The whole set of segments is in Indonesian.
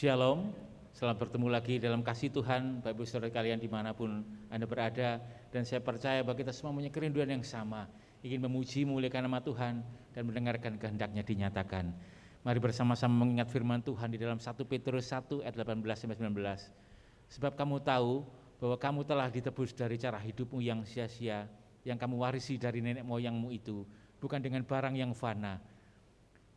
Shalom, selamat bertemu lagi dalam kasih Tuhan, Bapak Ibu Saudara kalian dimanapun Anda berada. Dan saya percaya bahwa kita semua punya kerinduan yang sama, ingin memuji, memuliakan nama Tuhan, dan mendengarkan kehendaknya dinyatakan. Mari bersama-sama mengingat firman Tuhan di dalam 1 Petrus 1 ayat 18-19. Sebab kamu tahu bahwa kamu telah ditebus dari cara hidupmu yang sia-sia, yang kamu warisi dari nenek moyangmu itu, bukan dengan barang yang fana,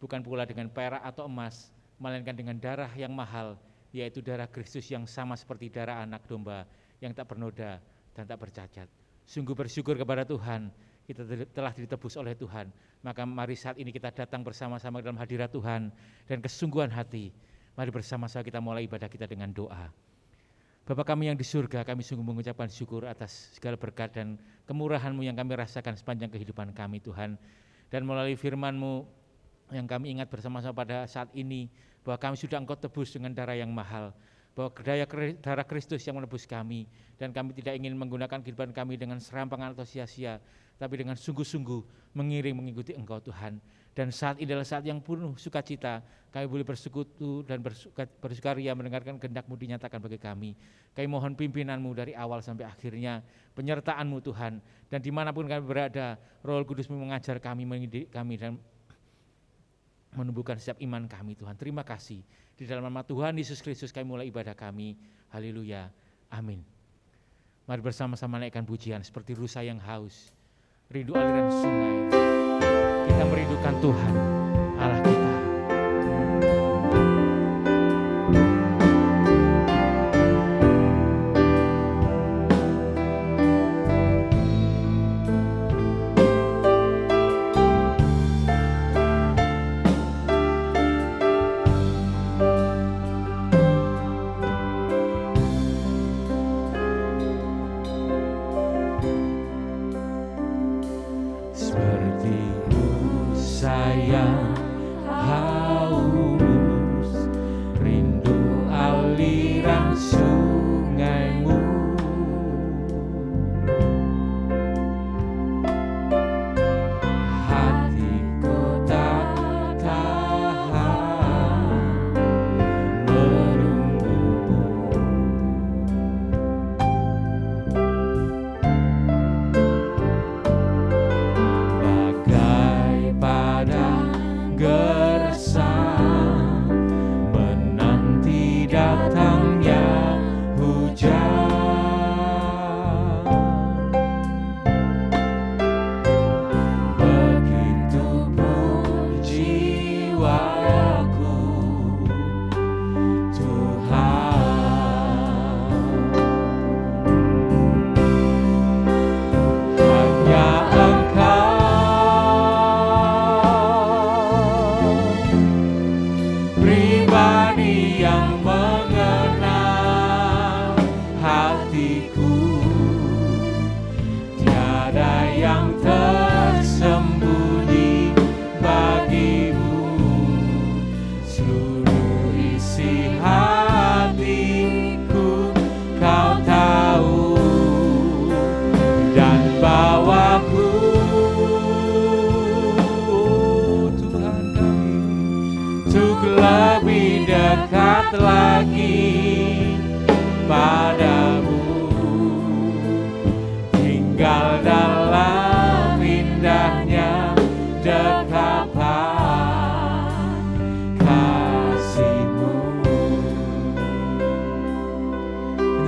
bukan pula dengan perak atau emas, melainkan dengan darah yang mahal, yaitu darah Kristus yang sama seperti darah anak domba yang tak bernoda dan tak bercacat. Sungguh bersyukur kepada Tuhan, kita telah ditebus oleh Tuhan. Maka mari saat ini kita datang bersama-sama dalam hadirat Tuhan dan kesungguhan hati. Mari bersama-sama kita mulai ibadah kita dengan doa. Bapa kami yang di surga, kami sungguh mengucapkan syukur atas segala berkat dan kemurahan-Mu yang kami rasakan sepanjang kehidupan kami Tuhan. Dan melalui firman-Mu yang kami ingat bersama-sama pada saat ini, bahwa kami sudah Engkau tebus dengan darah yang mahal, bahwa darah Kristus yang menebus kami, dan kami tidak ingin menggunakan kehidupan kami dengan serampangan atau sia-sia, tapi dengan sungguh-sungguh mengiring mengikuti Engkau Tuhan. Dan saat ini adalah saat yang penuh sukacita, kami boleh bersekutu dan bersukaria mendengarkan kehendak-Mu dinyatakan bagi kami. Kami mohon pimpinan-Mu dari awal sampai akhirnya, penyertaan-Mu Tuhan, dan dimanapun kami berada, Roh Kudus-Mu mengajar kami, mendidik kami, dan menumbuhkan setiap iman kami Tuhan. Terima kasih. Di dalam nama Tuhan Yesus Kristus kami mulai ibadah kami. Haleluya. Amin. Mari bersama-sama naikkan pujian seperti rusa yang haus, rindu aliran sungai. Kita merindukan Tuhan, Allah kita.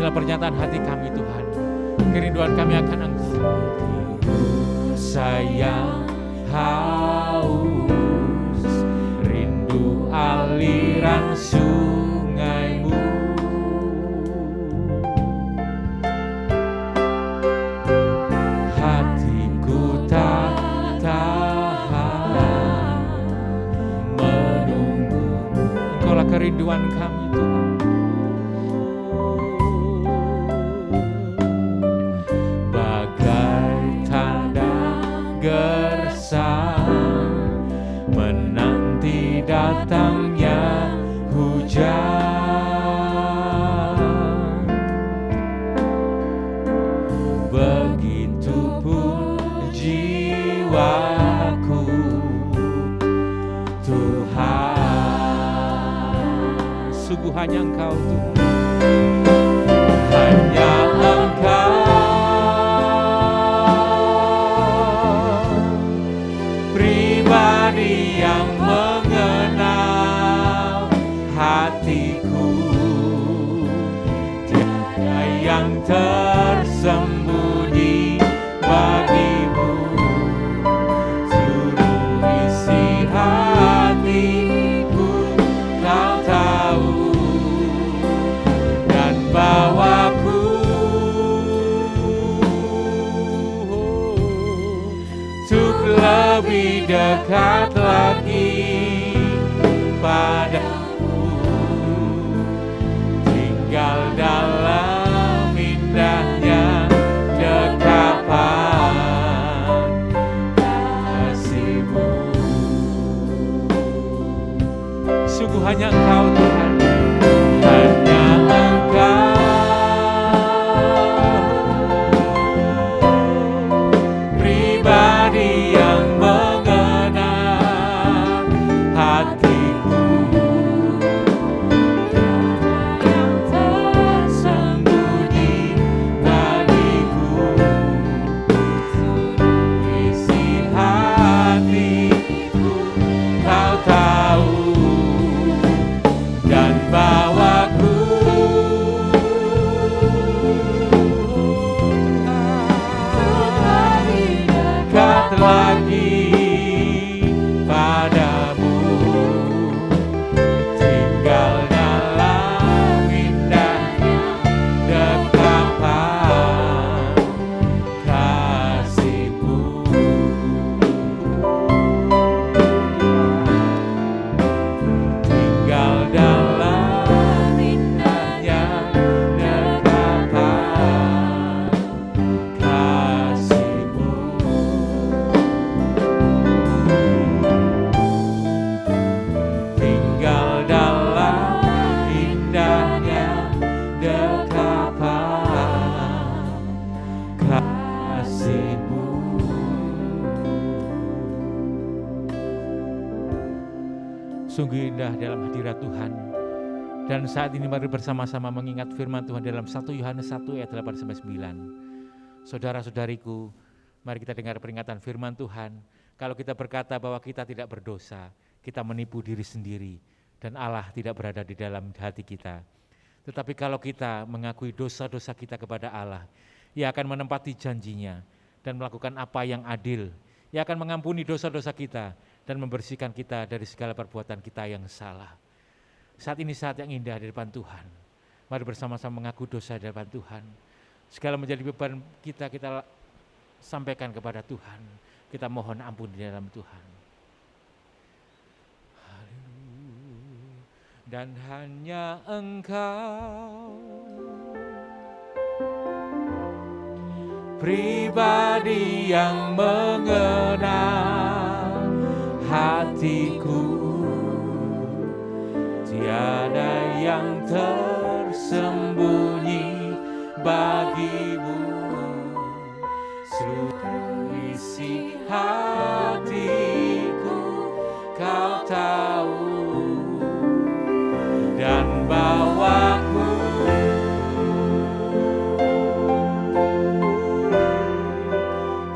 Pernyataan hati kami Tuhan, kerinduan kami akan Engkau. Sayang haus, rindu aliran sungai-Mu. Hatiku tak tahan menunggu-Mu. Engkaulah kerinduan kami Tuhan. Menanti datangnya hujan, begitupun jiwaku Tuhan. Sungguh hanya Engkau Tuhan. Hanya Engkau pribadi yang mengenal hatiku, tiada yang tersembunyi bagimu. Seluruh isi hatiku Kau tahu, dan bawaku untuk lebih dekat lagi padamu, tinggal dalam indahnya dekapan kasih-Mu. Sungguh hanya Engkau Tuhan, hanya Engkau pribadi yang mengenal hatiku, yang tersembunyi bagiku. Isi hatiku Kau tahu, dan bawaku dekat lagi padamu, tinggal dalam indahnya dekapan kasih-Mu. Tinggal dalam indahnya dekapan kasih-Mu. Tinggal dalam indahnya dekapan kasih-Mu. Sungguh indah dalam hadirat Tuhan. Dan saat ini mari bersama-sama mengingat firman Tuhan dalam 1 Yohanes 1 ayat 8-9. Saudara-saudariku, mari kita dengar peringatan firman Tuhan. Kalau kita berkata bahwa kita tidak berdosa, kita menipu diri sendiri dan Allah tidak berada di dalam hati kita. Tetapi kalau kita mengakui dosa-dosa kita kepada Allah, Ia akan menempati janjinya dan melakukan apa yang adil. Ia akan mengampuni dosa-dosa kita dan membersihkan kita dari segala perbuatan kita yang salah. Saat ini saat yang indah di depan Tuhan. Mari bersama-sama mengaku dosa di depan Tuhan. Segala menjadi beban kita, kita sampaikan kepada Tuhan. Kita mohon ampun di dalam Tuhan. Haleluya. Dan hanya Engkau pribadi yang mengenal hatiku, tiada yang tersembunyi bagimu. Seluruh isi hatiku Kau tahu, dan bawaku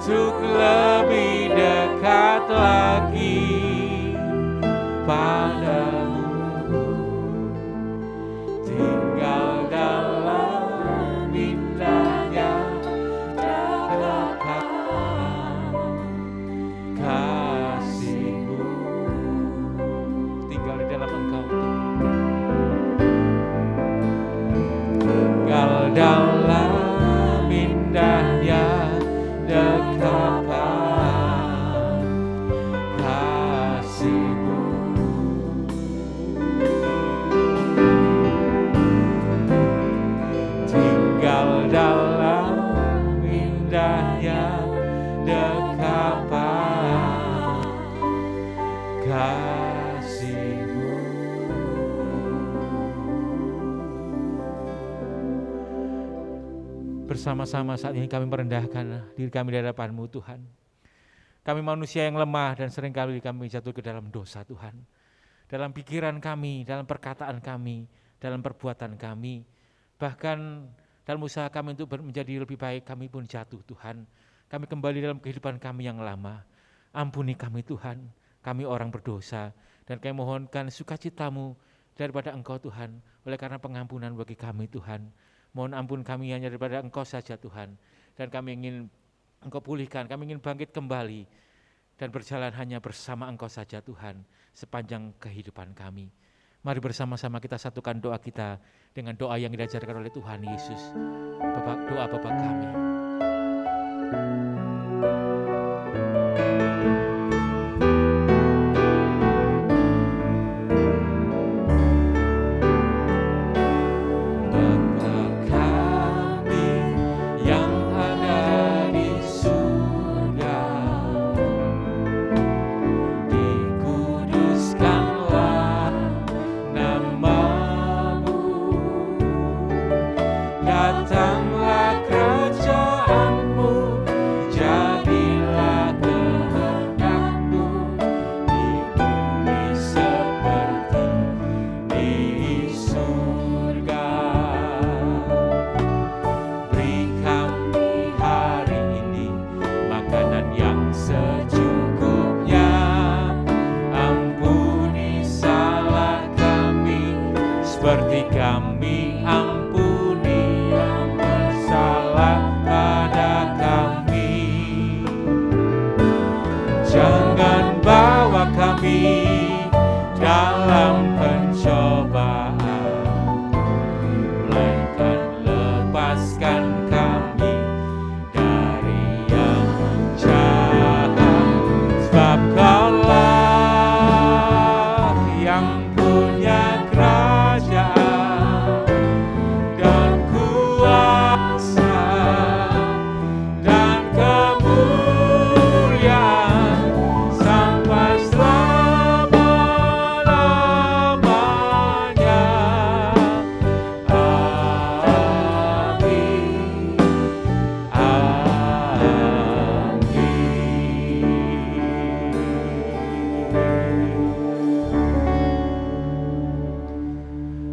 untuk lebih dekat lagi padamu, tinggal dalam indahnya dekapan kasih-Mu. Tinggal di dalam Engkau, tinggal dalam indahnya dekapan kasih-Mu. Tinggal dalam indahnya dekapan kasih-Mu. Bersama-sama saat ini kami merendahkan diri kami di hadapan-Mu Tuhan. Kami manusia yang lemah dan seringkali kami jatuh ke dalam dosa Tuhan. Dalam pikiran kami, dalam perkataan kami, dalam perbuatan kami. Bahkan dalam usaha kami untuk menjadi lebih baik, kami pun jatuh Tuhan. Kami kembali dalam kehidupan kami yang lama. Ampuni kami Tuhan, kami orang berdosa. Dan kami mohonkan sukacitamu daripada Engkau Tuhan, oleh karena pengampunan bagi kami Tuhan. Mohon ampun kami hanya daripada Engkau saja Tuhan. Dan kami ingin Engkau pulihkan, kami ingin bangkit kembali dan berjalan hanya bersama Engkau saja Tuhan sepanjang kehidupan kami. Mari bersama-sama kita satukan doa kita dengan doa yang diajarkan oleh Tuhan Yesus. Doa Bapa kami.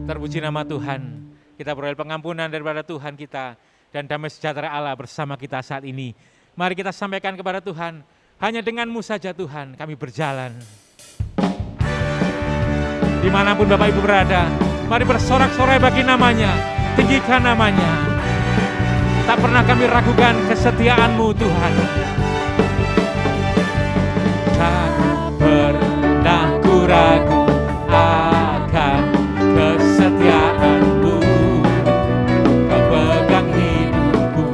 Terpuji nama Tuhan, kita beroleh pengampunan daripada Tuhan kita dan damai sejahtera Allah bersama kita saat ini. Mari kita sampaikan kepada Tuhan, hanya denganmu saja Tuhan kami berjalan. Dimanapun Bapak Ibu berada, mari bersorak-sorai bagi namanya, tinggikan namanya. Tak pernah kami ragukan kesetiaan-Mu Tuhan. Tak pernah ku ragu akan kesetiaan-Mu, Kau pegang hidupku.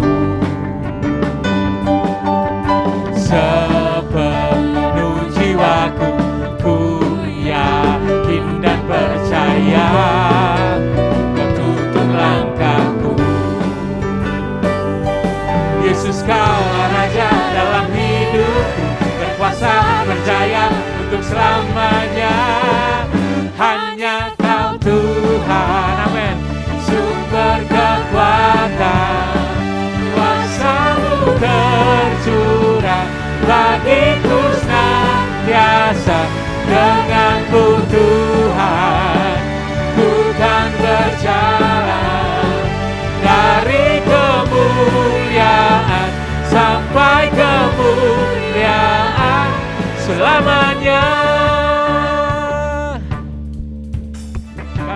Sepenuh jiwaku, ku yakin dan percaya, Kau tuntun langkahku. Yesus, Kaulah Raja dalam hidupku, berkuasa berjaya untuk selamanya. Hanya Kau Tuhan, amin, sumber kekuatan, kuasa-Mu tercurah bagiku senantiasa. Denganmu Tuhan, ku kan berjalan dari kemuliaan sampai kemuliaan selamanya.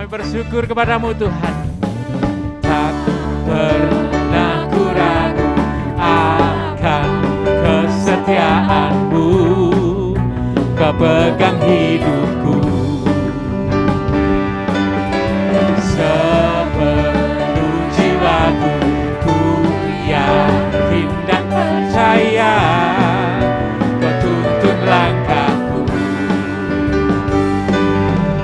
Bersyukur kepadamu Tuhan. Tak pernah ku ragu akan kesetiaan-Mu, Kau pegang hidupku. Sepenuh jiwaku, ku yakin dan percaya, Kau tuntun langkahku.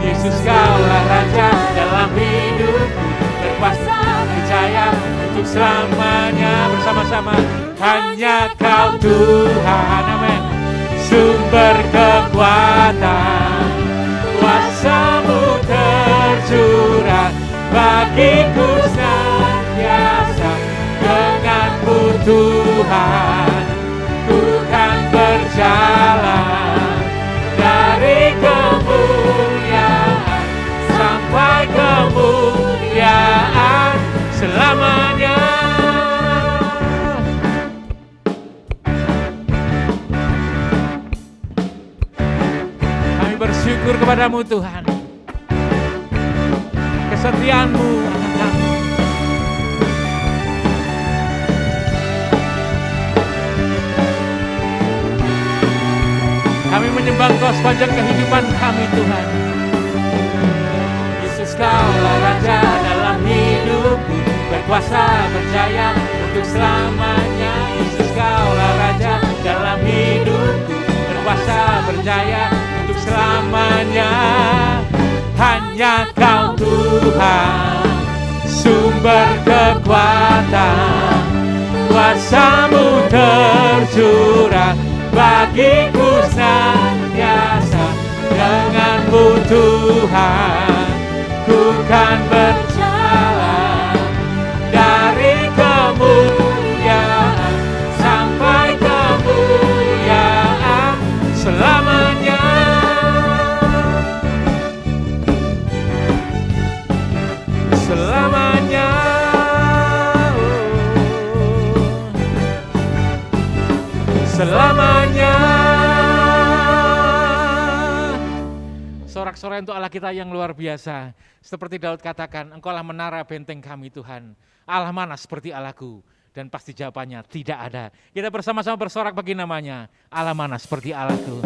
Yesus, Kaulah Raja dalam hidupku, berkuasa percaya untuk selamanya. Bersama-sama, hanya Kau Tuhan, amin, sumber kekuatan, kuasa-Mu tercurah bagiku senantiasa. Denganmu Tuhan, ku kan berjalan dari kemuliaan sampai kemuliaan kemuliaan selamanya. Kami bersyukur kepadamu Tuhan, kesetiaan-Mu akan kami. Kami menyembah Engkau sepanjang kehidupan kami Tuhan. Yesus, Kaulah Raja dalam hidupku, berkuasa berjaya untuk selamanya. Yesus, Kaulah Raja dalam hidupku, berkuasa berjaya untuk selamanya. Hanya Kau Tuhan, sumber kekuatan, kuasa-Mu tercurah bagiku senantiasa. Dengan-Mu Tuhan, ku kan berjalan dari kemuliaan sampai kemuliaan selamanya. Selamanya. Selamanya. Sorak-sorai untuk Allah kita yang luar biasa. Seperti Daud katakan, Engkaulah menara benteng kami Tuhan. Allah mana seperti Allahku? Dan pasti jawabannya tidak ada. Kita bersama-sama bersorak bagi namanya. Allah mana seperti Allahku?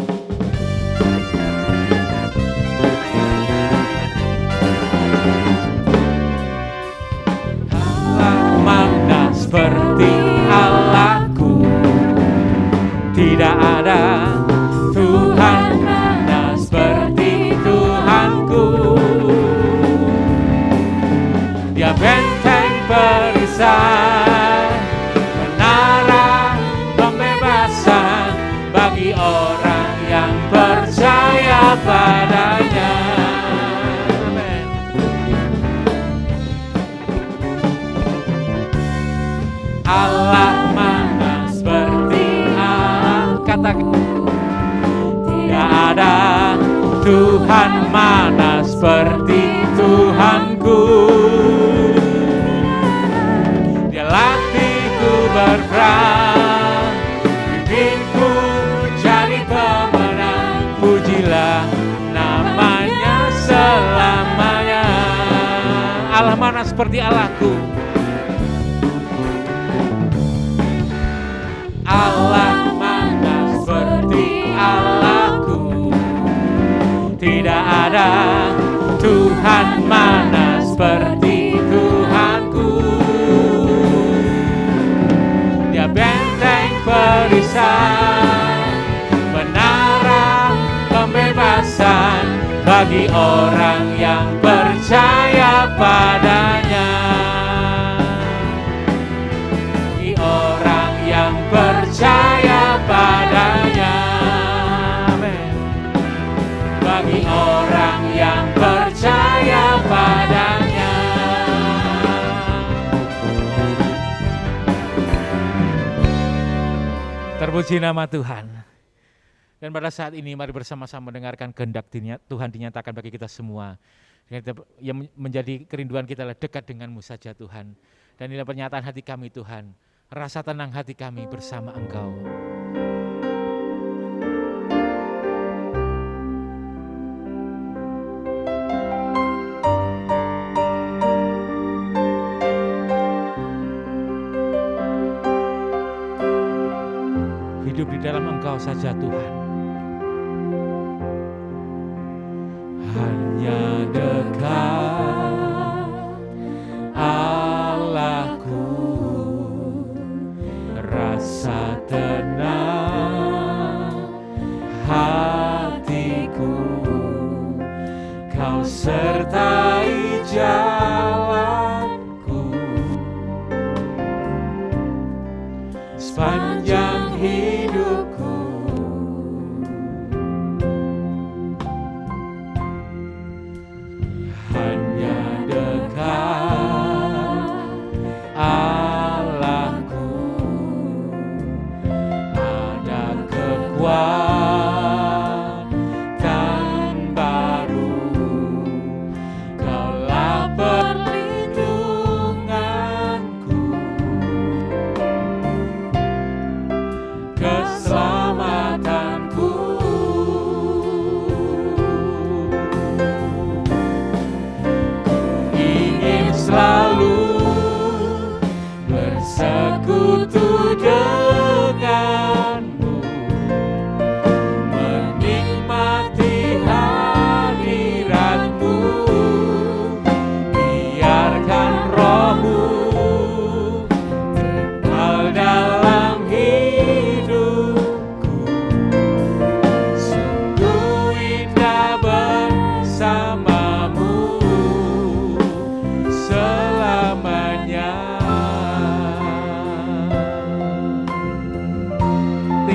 Allah mana seperti Allahku? Tidak ada Tuhan mana seperti Tuhanku. Dia benteng perisai, menara pembebasan bagi orang yang percaya padanya. Amen. Allah mana seperti Allah, katakan tidak ada Tuhan mana seperti Tuhanku. Dia latihku berperang, pimpinku jadi pemenang. Pujilah namanya selamanya. Allah mana seperti Allahku? Allah mana seperti Allahku? Tidak ada Tuhan mana seperti Tuhanku. Dia benteng perisai, menara pembebasan bagi orang yang percaya padanya. Bagi orang yang percaya padanya. Amen. Bagi orang yang percaya padanya. Terpuji nama Tuhan. Dan pada saat ini mari bersama-sama mendengarkan kehendak Tuhan dinyatakan bagi kita semua. Yang menjadi kerinduan kita adalah dekat denganmu saja Tuhan. Dan inilah pernyataan hati kami Tuhan. Rasa tenang hati kami bersama Engkau. Hidup di dalam Engkau saja Tuhan. Hanya dekat Allahku, rasa tenang hatiku, Kau sertai jalanku sepanjang hidupku. Hanya dekat Allahku, ada kekuatan baru, Kaulah pelita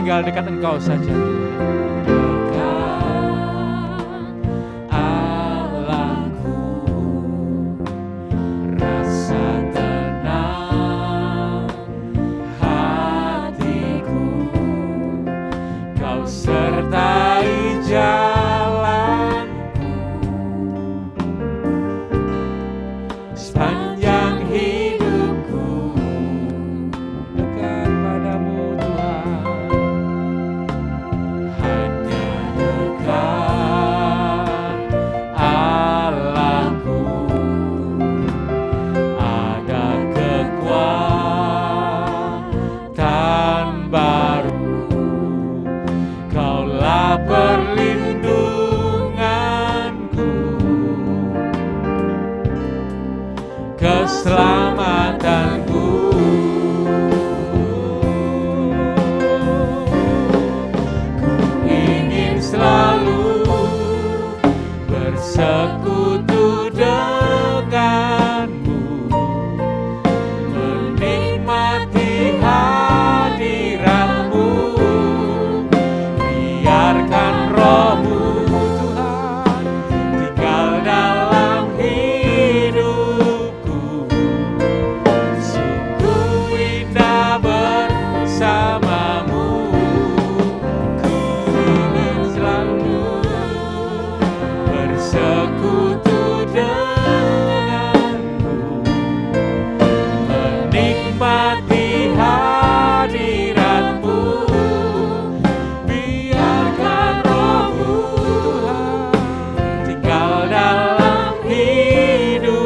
tinggal dekat Engkau saja Tuhan. Keselamatanku, ku ingin selalu bersekutu denganmu, menikmati hadiratmu, biarkan rohmu Tuhan tinggal dalam hidupku. Sungguh indah bersamamu, ku ingin selalu bersekutu denganmu, menikmati hadiratmu, biarkan rohmu Tuhan tinggal dalam hidupku.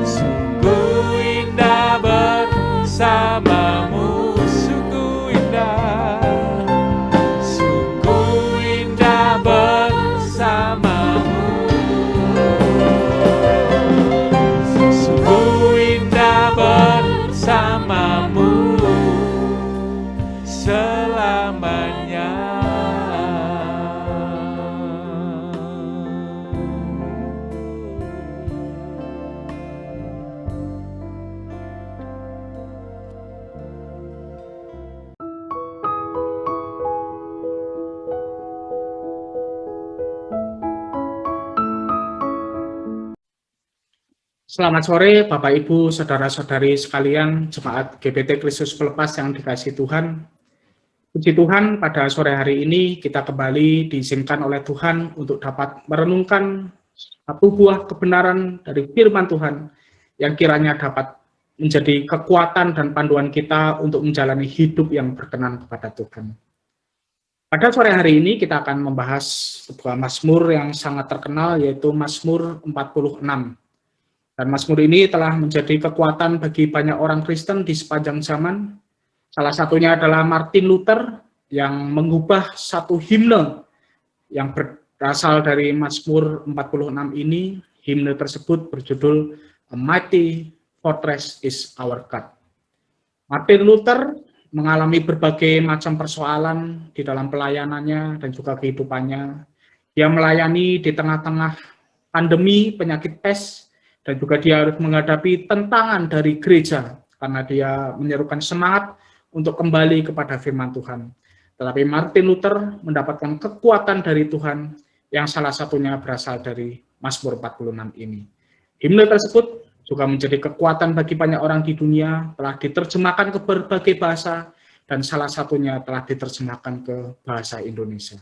Sungguh indah bersamamu, sungguh indah bersamamu, sungguh indah bersamamu selamanya. Selamat sore Bapak Ibu, Saudara-saudari sekalian, Jemaat GBT Kristus Pelepas yang dikasihi Tuhan. Puji Tuhan, pada sore hari ini kita kembali diizinkan oleh Tuhan untuk dapat merenungkan satu buah kebenaran dari firman Tuhan yang kiranya dapat menjadi kekuatan dan panduan kita untuk menjalani hidup yang berkenan kepada Tuhan. Pada sore hari ini kita akan membahas sebuah mazmur yang sangat terkenal, yaitu Mazmur 46. Dan mazmur ini telah menjadi kekuatan bagi banyak orang Kristen di sepanjang zaman. Salah satunya adalah Martin Luther yang mengubah satu himne yang berasal dari Mazmur 46 ini. Himne tersebut berjudul A Mighty Fortress is Our God. Martin Luther mengalami berbagai macam persoalan di dalam pelayanannya dan juga kehidupannya. Dia melayani di tengah-tengah pandemi penyakit pes, dan juga dia harus menghadapi tentangan dari gereja karena dia menyerukan semangat untuk kembali kepada firman Tuhan. Tetapi Martin Luther mendapatkan kekuatan dari Tuhan yang salah satunya berasal dari Mazmur 46 ini. Himne tersebut juga menjadi kekuatan bagi banyak orang di dunia, telah diterjemahkan ke berbagai bahasa, dan salah satunya telah diterjemahkan ke bahasa Indonesia.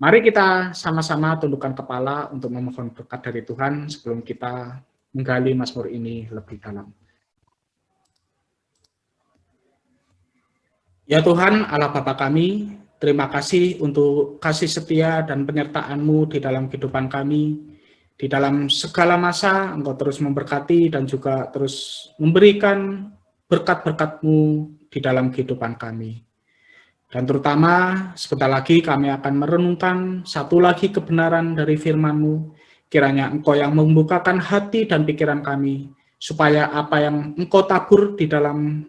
Mari kita sama-sama tundukkan kepala untuk memohon berkat dari Tuhan sebelum kita menggali mazmur ini lebih dalam. Ya Tuhan, Allah Bapa kami, terima kasih untuk kasih setia dan penyertaan-Mu di dalam kehidupan kami. Di dalam segala masa, Engkau terus memberkati dan juga terus memberikan berkat-berkat-Mu di dalam kehidupan kami. Dan terutama sebentar lagi kami akan merenungkan satu lagi kebenaran dari firman-Mu. Kiranya Engkau yang membukakan hati dan pikiran kami, supaya apa yang Engkau tabur di dalam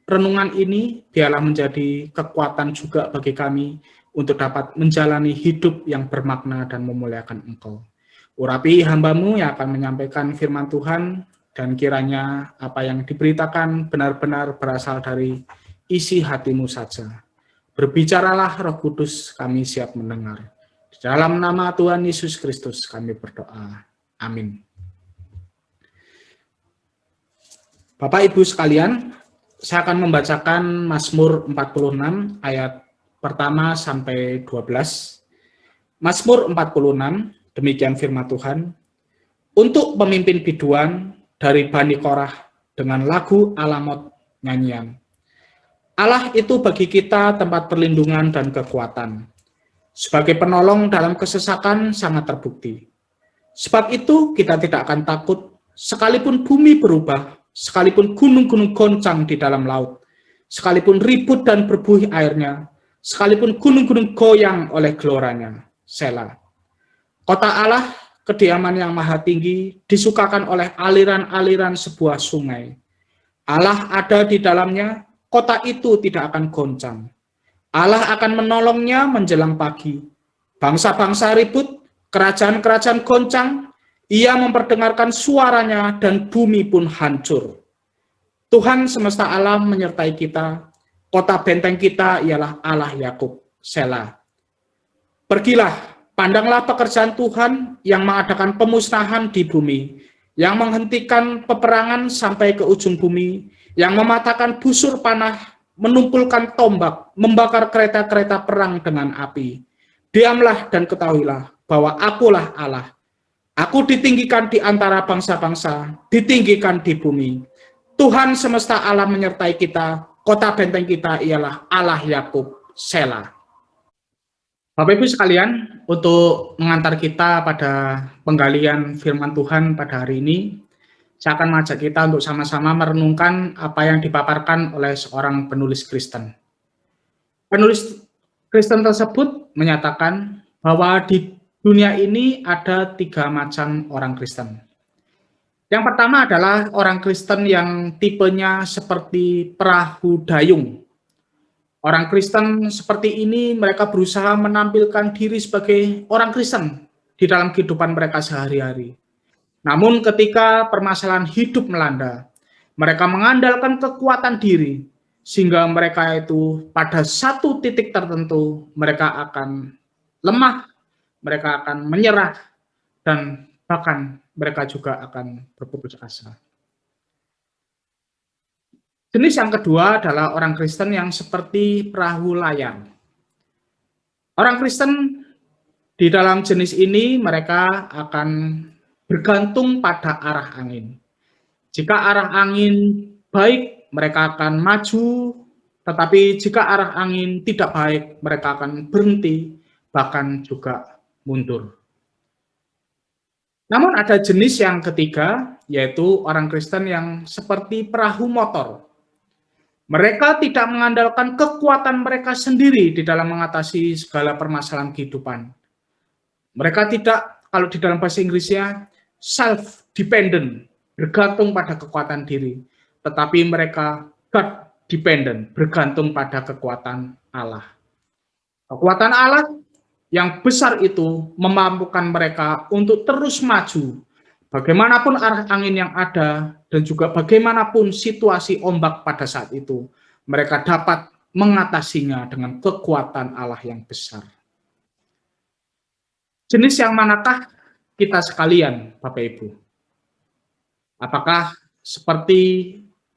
renungan ini, biarlah menjadi kekuatan juga bagi kami untuk dapat menjalani hidup yang bermakna dan memuliakan Engkau. Urapi hamba-Mu yang akan menyampaikan firman Tuhan, dan kiranya apa yang diberitakan benar-benar berasal dari isi hatimu saja. Berbicaralah Roh Kudus, kami siap mendengar. Di dalam nama Tuhan Yesus Kristus kami berdoa. Amin. Bapak Ibu sekalian, saya akan membacakan Mazmur 46 ayat pertama sampai 12. Mazmur 46, demikian firman Tuhan. Untuk pemimpin biduan dari Bani Korah dengan lagu Alamot nyanyian. Allah itu bagi kita tempat perlindungan dan kekuatan. Sebagai penolong dalam kesesakan sangat terbukti. Sebab itu kita tidak akan takut, sekalipun bumi berubah, sekalipun gunung-gunung goncang di dalam laut, sekalipun ribut dan berbuih airnya, sekalipun gunung-gunung goyang oleh geloranya. Selah. Kota Allah, kediaman yang maha tinggi, disukakan oleh aliran-aliran sebuah sungai. Allah ada di dalamnya, kota itu tidak akan goncang. Allah akan menolongnya menjelang pagi. Bangsa-bangsa ribut, kerajaan-kerajaan goncang, ia memperdengarkan suaranya dan bumi pun hancur. Tuhan semesta alam menyertai kita, kota benteng kita ialah Allah Yakub. Selah. Pergilah, pandanglah pekerjaan Tuhan yang mengadakan pemusnahan di bumi, yang menghentikan peperangan sampai ke ujung bumi, yang mematahkan busur panah, menumpulkan tombak, membakar kereta-kereta perang dengan api. Diamlah dan ketahuilah bahwa akulah Allah. Aku ditinggikan di antara bangsa-bangsa, ditinggikan di bumi. Tuhan semesta alam menyertai kita, kota benteng kita ialah Allah Yakub. Selah. Bapak Ibu sekalian, untuk mengantar kita pada penggalian firman Tuhan pada hari ini, saya akan mengajak kita untuk sama-sama merenungkan apa yang dipaparkan oleh seorang penulis Kristen. Penulis Kristen tersebut menyatakan bahwa di dunia ini ada 3 macam orang Kristen. Yang pertama adalah orang Kristen yang tipenya seperti perahu dayung. Orang Kristen seperti ini, mereka berusaha menampilkan diri sebagai orang Kristen di dalam kehidupan mereka sehari-hari. Namun ketika permasalahan hidup melanda, mereka mengandalkan kekuatan diri, sehingga mereka itu pada satu titik tertentu, mereka akan lemah, mereka akan menyerah, dan bahkan mereka juga akan berputus asa. Jenis yang kedua adalah orang Kristen yang seperti perahu layar. Orang Kristen di dalam jenis ini mereka akan bergantung pada arah angin. Jika arah angin baik, mereka akan maju, tetapi jika arah angin tidak baik, mereka akan berhenti, bahkan juga mundur. Namun ada jenis yang ketiga, yaitu orang Kristen yang seperti perahu motor. Mereka tidak mengandalkan kekuatan mereka sendiri di dalam mengatasi segala permasalahan kehidupan. Mereka tidak, kalau di dalam bahasa Inggrisnya, self-dependent, bergantung pada kekuatan diri. Tetapi mereka God-dependent, bergantung pada kekuatan Allah. Kekuatan Allah yang besar itu memampukan mereka untuk terus maju, bagaimanapun arah angin yang ada, dan juga bagaimanapun situasi ombak pada saat itu, mereka dapat mengatasinya dengan kekuatan Allah yang besar. Jenis yang manakah kita sekalian, Bapak Ibu? Apakah seperti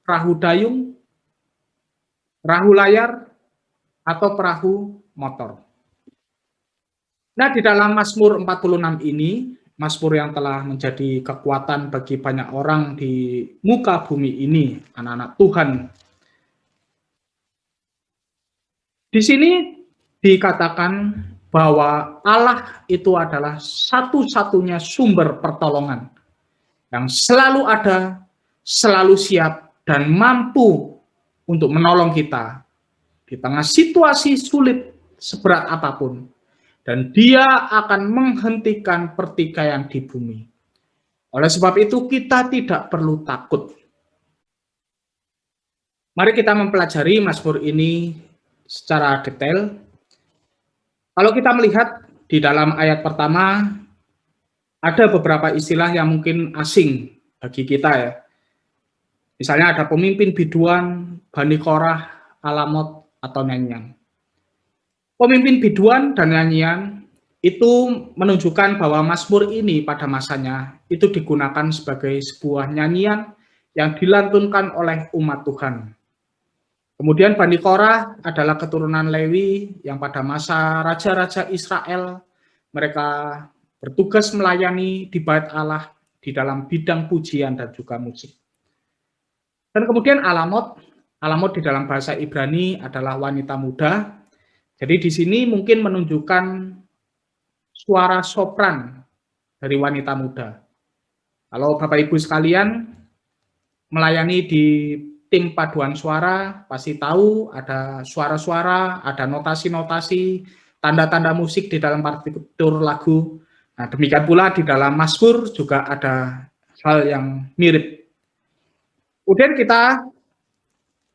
perahu dayung, perahu layar, atau perahu motor? Nah, di dalam Mazmur 46 ini, Mazmur yang telah menjadi kekuatan bagi banyak orang di muka bumi ini, anak-anak Tuhan. Di sini dikatakan bahwa Allah itu adalah satu-satunya sumber pertolongan yang selalu ada, selalu siap, dan mampu untuk menolong kita di tengah situasi sulit seberat apapun. Dan dia akan menghentikan pertikaian di bumi. Oleh sebab itu kita tidak perlu takut. Mari kita mempelajari Mazmur ini secara detail. Kalau kita melihat di dalam ayat pertama, ada beberapa istilah yang mungkin asing bagi kita ya. Misalnya ada pemimpin biduan, Bani Korah, alamot atau nyanyian. Pemimpin biduan dan nyanyian itu menunjukkan bahwa Mazmur ini pada masanya itu digunakan sebagai sebuah nyanyian yang dilantunkan oleh umat Tuhan. Kemudian Bani Korah adalah keturunan Lewi yang pada masa raja-raja Israel mereka bertugas melayani di bait Allah di dalam bidang pujian dan juga musik. Dan kemudian alamot di dalam bahasa Ibrani adalah wanita muda. Jadi di sini mungkin menunjukkan suara sopran dari wanita muda. Kalau Bapak Ibu sekalian melayani di tim paduan suara, pasti tahu ada suara-suara, ada notasi-notasi, tanda-tanda musik di dalam partitur lagu. Nah, demikian pula di dalam Mazmur juga ada hal yang mirip. Kemudian kita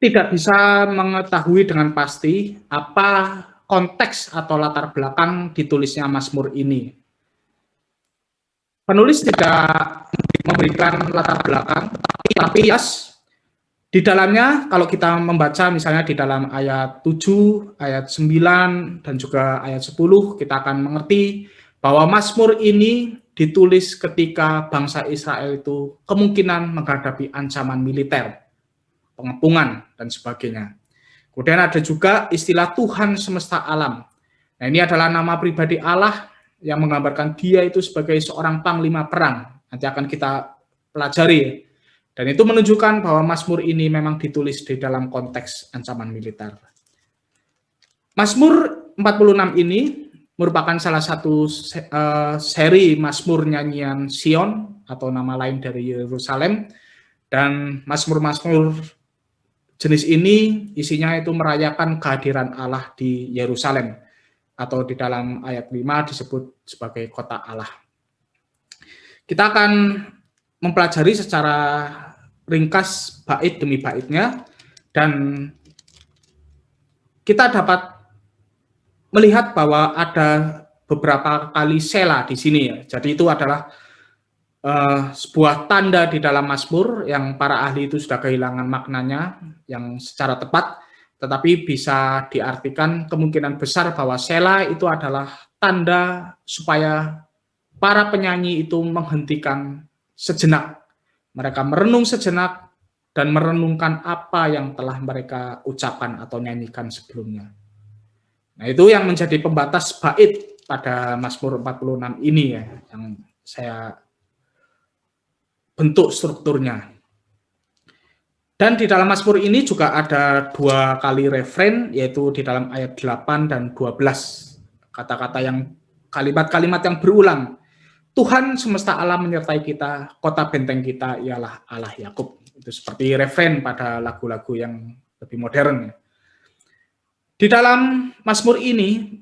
tidak bisa mengetahui dengan pasti apa konteks atau latar belakang ditulisnya Mazmur ini. Penulis tidak memberikan latar belakang, tapi di dalamnya kalau kita membaca misalnya di dalam ayat 7, ayat 9, dan juga ayat 10, kita akan mengerti bahwa Mazmur ini ditulis ketika bangsa Israel itu kemungkinan menghadapi ancaman militer, pengepungan, dan sebagainya. Kemudian ada juga istilah Tuhan semesta alam. Nah, ini adalah nama pribadi Allah yang menggambarkan dia itu sebagai seorang panglima perang. Nanti akan kita pelajari. Dan itu menunjukkan bahwa Mazmur ini memang ditulis di dalam konteks ancaman militer. Mazmur 46 ini merupakan salah satu seri Mazmur nyanyian Sion atau nama lain dari Yerusalem. Dan Mazmur-Mazmur jenis ini isinya itu merayakan kehadiran Allah di Yerusalem atau di dalam ayat 5 disebut sebagai kota Allah. Kita akan mempelajari secara ringkas bait demi baitnya, dan kita dapat melihat bahwa ada beberapa kali sela di sini ya. Jadi itu adalah sebuah tanda di dalam Mazmur yang para ahli itu sudah kehilangan maknanya yang secara tepat, tetapi bisa diartikan kemungkinan besar bahwa sela itu adalah tanda supaya para penyanyi itu menghentikan sejenak. Mereka merenung sejenak dan merenungkan apa yang telah mereka ucapkan atau nyanyikan sebelumnya. Nah, itu yang menjadi pembatas bait pada Mazmur 46 ini ya, yang saya bentuk strukturnya. Dan di dalam Mazmur ini juga ada 2 kali refren, yaitu di dalam ayat 8 dan 12. Kata-kata yang kalimat-kalimat yang berulang. Tuhan semesta alam menyertai kita, kota benteng kita ialah Allah Yakub. Itu seperti refren pada lagu-lagu yang lebih modern. Di dalam Mazmur ini,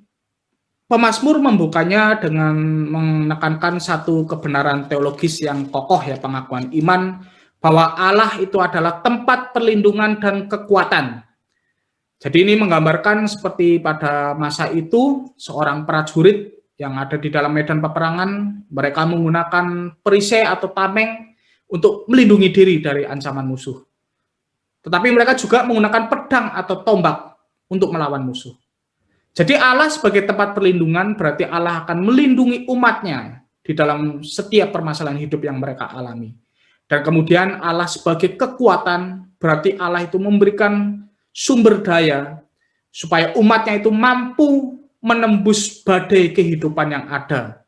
pemazmur membukanya dengan menekankan satu kebenaran teologis yang kokoh ya, pengakuan iman bahwa Allah itu adalah tempat perlindungan dan kekuatan. Jadi ini menggambarkan seperti pada masa itu seorang prajurit yang ada di dalam medan peperangan, mereka menggunakan perisai atau tameng untuk melindungi diri dari ancaman musuh. Tetapi mereka juga menggunakan pedang atau tombak untuk melawan musuh. Jadi Allah sebagai tempat perlindungan berarti Allah akan melindungi umatnya di dalam setiap permasalahan hidup yang mereka alami. Dan kemudian Allah sebagai kekuatan berarti Allah itu memberikan sumber daya supaya umatnya itu mampu menembus badai kehidupan yang ada.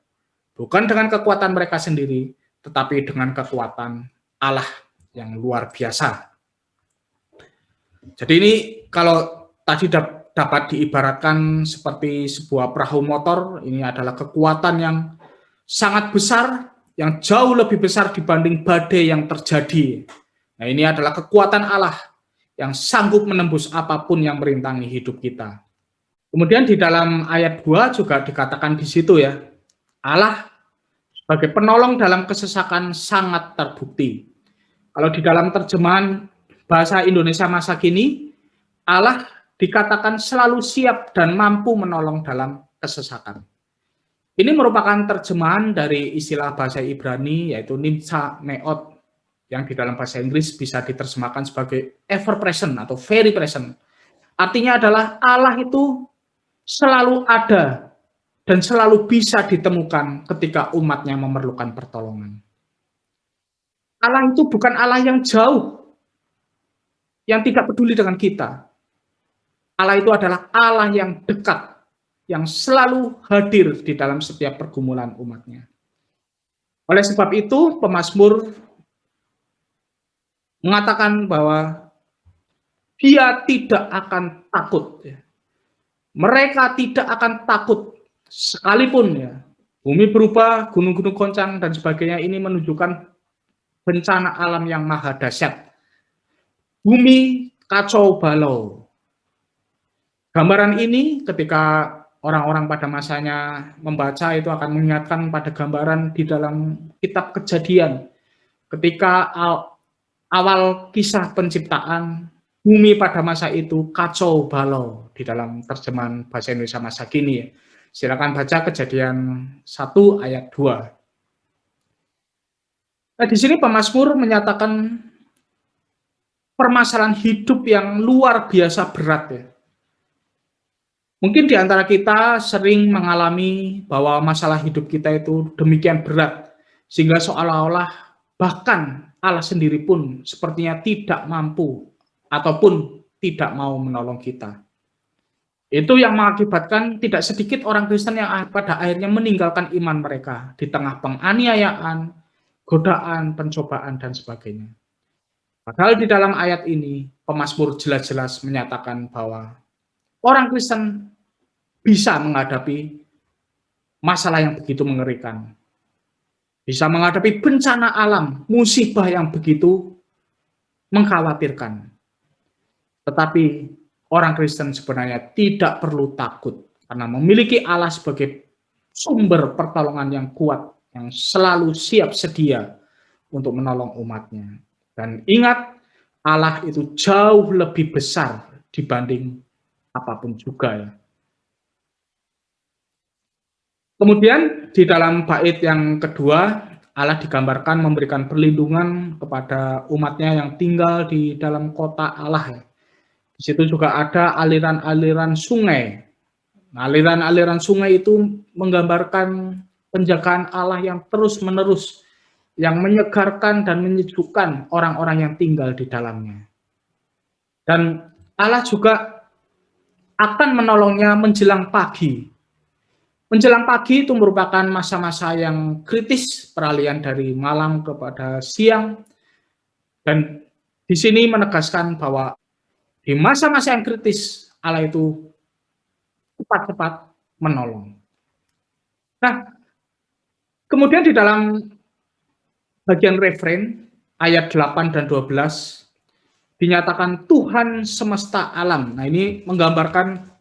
Bukan dengan kekuatan mereka sendiri, tetapi dengan kekuatan Allah yang luar biasa. Jadi ini kalau tadi dapat diibaratkan seperti sebuah perahu motor, ini adalah kekuatan yang sangat besar, yang jauh lebih besar dibanding badai yang terjadi. Nah, ini adalah kekuatan Allah yang sanggup menembus apapun yang merintangi hidup kita. Kemudian di dalam ayat 2 juga dikatakan di situ ya, Allah sebagai penolong dalam kesesakan sangat terbukti. Kalau di dalam terjemahan bahasa Indonesia masa kini, Allah dikatakan selalu siap dan mampu menolong dalam kesesakan. Ini merupakan terjemahan dari istilah bahasa Ibrani yaitu nimtza meot, yang di dalam bahasa Inggris bisa diterjemahkan sebagai ever present atau very present. Artinya adalah Allah itu selalu ada dan selalu bisa ditemukan ketika umatnya memerlukan pertolongan. Allah itu bukan Allah yang jauh, yang tidak peduli dengan kita. Allah itu adalah Allah yang dekat, yang selalu hadir di dalam setiap pergumulan umatnya. Oleh sebab itu, pemazmur mengatakan bahwa dia tidak akan takut. Mereka tidak akan takut sekalipun bumi berubah, gunung-gunung goncang dan sebagainya. Ini menunjukkan bencana alam yang maha dahsyat. Bumi kacau balau. Gambaran ini ketika orang-orang pada masanya membaca itu akan mengingatkan pada gambaran di dalam kitab Kejadian. Ketika awal kisah penciptaan, bumi pada masa itu kacau balau di dalam terjemahan bahasa Indonesia masa kini. Silakan baca Kejadian 1 ayat 2. Nah, di sini pemazmur menyatakan permasalahan hidup yang luar biasa berat. Mungkin di antara kita sering mengalami bahwa masalah hidup kita itu demikian berat, sehingga seolah-olah bahkan Allah sendiri pun sepertinya tidak mampu ataupun tidak mau menolong kita. Itu yang mengakibatkan tidak sedikit orang Kristen yang pada akhirnya meninggalkan iman mereka di tengah penganiayaan, godaan, pencobaan, dan sebagainya. Padahal di dalam ayat ini, pemazmur jelas-jelas menyatakan bahwa orang Kristen bisa menghadapi masalah yang begitu mengerikan. Bisa menghadapi bencana alam, musibah yang begitu mengkhawatirkan. Tetapi orang Kristen sebenarnya tidak perlu takut karena memiliki Allah sebagai sumber pertolongan yang kuat, yang selalu siap sedia untuk menolong umatnya. Dan ingat, Allah itu jauh lebih besar dibanding apapun juga. Kemudian di dalam bait yang kedua, Allah digambarkan memberikan perlindungan kepada umatnya yang tinggal di dalam kota Allah. Di situ juga ada aliran-aliran sungai. Aliran-aliran sungai itu menggambarkan penjagaan Allah yang terus-menerus, yang menyegarkan dan menyejukkan orang-orang yang tinggal di dalamnya. Dan Allah juga akan menolongnya menjelang pagi. Menjelang pagi itu merupakan masa-masa yang kritis, peralihan dari malam kepada siang. Dan di sini menegaskan bahwa di masa-masa yang kritis, Allah itu cepat-cepat menolong. Nah, kemudian di dalam bagian referen, ayat 8 dan 12, dinyatakan Tuhan semesta alam. Nah, ini menggambarkan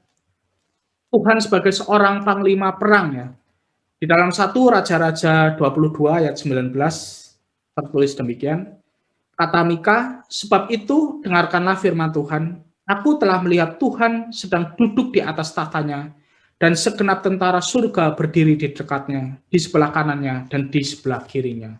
Tuhan sebagai seorang panglima perang ya. Di dalam 1 Raja-Raja 22 ayat 19 tertulis demikian. Kata Mika, sebab itu dengarkanlah firman Tuhan, aku telah melihat Tuhan sedang duduk di atas tahtanya dan segenap tentara surga berdiri di dekatnya, di sebelah kanannya dan di sebelah kirinya.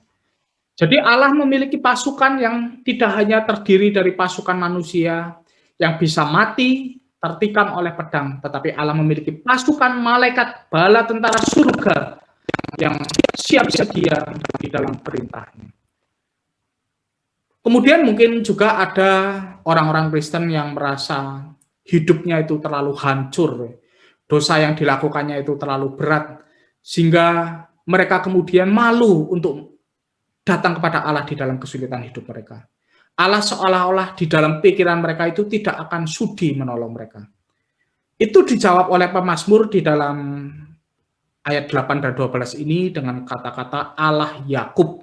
Jadi Allah memiliki pasukan yang tidak hanya terdiri dari pasukan manusia yang bisa mati tertikam oleh pedang, tetapi Allah memiliki pasukan malaikat bala tentara surga yang siap sedia di dalam perintahnya. Kemudian mungkin juga ada orang-orang Kristen yang merasa hidupnya itu terlalu hancur, dosa yang dilakukannya itu terlalu berat, sehingga mereka kemudian malu untuk datang kepada Allah di dalam kesulitan hidup mereka. Allah seolah-olah di dalam pikiran mereka itu tidak akan sudi menolong mereka. Itu dijawab oleh pemazmur di dalam ayat 8 dan 12 ini dengan kata-kata Allah Yakub.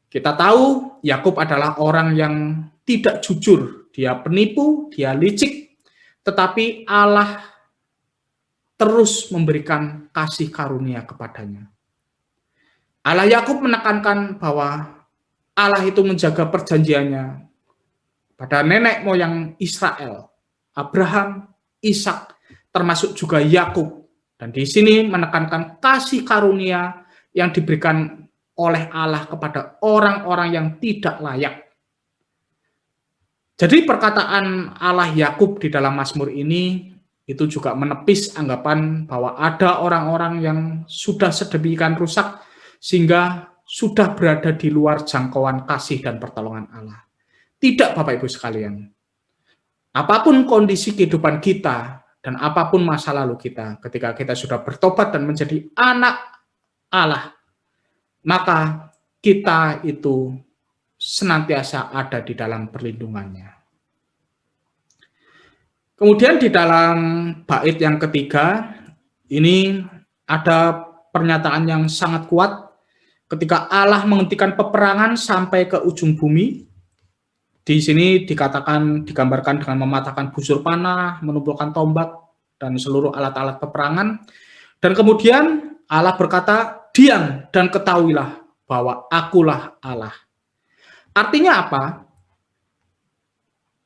Kita tahu Yakub adalah orang yang tidak jujur, dia penipu, dia licik, tetapi Allah terus memberikan kasih karunia kepadanya. Allah Yakub menekankan bahwa Allah itu menjaga perjanjiannya pada nenek moyang Israel, Abraham, Ishak, termasuk juga Yakub. Dan di sini menekankan kasih karunia yang diberikan oleh Allah kepada orang-orang yang tidak layak. Jadi perkataan Allah Yakub di dalam Mazmur ini itu juga menepis anggapan bahwa ada orang-orang yang sudah sedemikian rusak sehingga sudah berada di luar jangkauan kasih dan pertolongan Allah. Tidak, Bapak Ibu sekalian. Apapun kondisi kehidupan kita dan apapun masa lalu kita, ketika kita sudah bertobat dan menjadi anak Allah, maka kita itu senantiasa ada di dalam perlindungannya. Kemudian di dalam bait yang ketiga, ini ada pernyataan yang sangat kuat ketika Allah menghentikan peperangan sampai ke ujung bumi. Di sini digambarkan dengan mematahkan busur panah, menumbuhkan tombak, dan seluruh alat-alat peperangan. Dan kemudian Allah berkata, diam dan ketahuilah bahwa akulah Allah. Artinya apa?